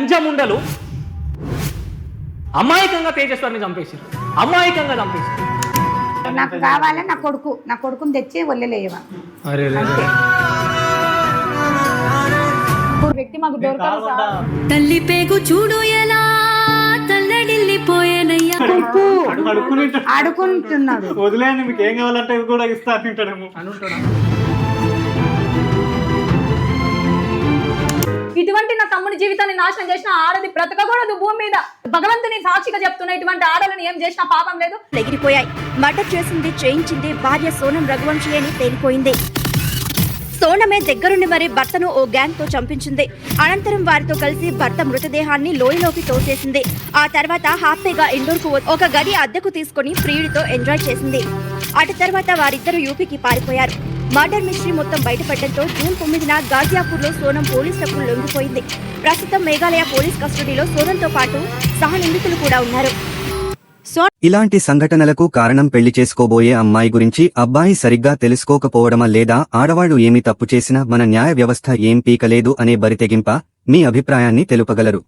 లంచముండలు అమాయకంగా తేజస్వర్ని చంపేసారు, అమాయకంగా చంపేసారు. నాకు కావాలి నా కొడుకుని తెచ్చి వదిలేయవా అంతే. వ్యక్తి మాకు దొరకదు సార్. తల్లి పేగు చూడు ఎలా తల్లడిల్లిపోయేనయ్యా. ఆడుకుంటున్నాడు. వదిలేయండి, మీకు ఏం కావాలంటే కూడా ఇస్తా అంటాడేమో అనుంటాడు. ఇటువంటి నా తమ్ముడి జీవితాన్ని నాశనం చేసిన ఆడది బ్రతకకూడదు భూమి మీద. భగవంతుని సాక్షిగా చెప్తున్న ఇటువంటి ఆడలను ఏం చేసినా పాపం లేదు. ఎగిరిపోయాయి. మర్డర్ చేసింది, చేయించింది భార్య సోనం రఘువంశీ అని తేలిపోయింది. సోనమే దగ్గరుండి మరి భర్తను ఓ గ్యాంగ్ తో చంపించింది. అనంతరం వారితో కలిసి భర్త మృతదేహాన్ని లోయలోకి తోసేసింది. ఆ తర్వాత హ్యాపీగా ఇండోర్కు ఒక గది అద్దెకు తీసుకుని ప్రియుడితో ఎంజాయ్ చేసింది. అటు తర్వాత వారిద్దరూ యూపీకి పారిపోయారు. మర్డర్ మిస్టరీ మొత్తం బయటపడడంతో జూన్ 9న గాజియాపూర్లో సోనం పోలీసులకు లొంగిపోయింది. ప్రస్తుతం మేఘాలయ పోలీస్ కస్టడీలో సోనంతో పాటు సహనిందితులు కూడా ఉన్నారు. ఇలాంటి సంఘటనలకు కారణం పెళ్లి చేసుకోబోయే అమ్మాయి గురించి అబ్బాయి సరిగ్గా తెలుసుకోకపోవడమా, లేదా ఆడవాళ్లు ఏమి తప్పు చేసినా మన న్యాయ వ్యవస్థ ఏం పీకలేదు అనే బరితెగింపా? మీ అభిప్రాయాన్ని తెలుపగలరు.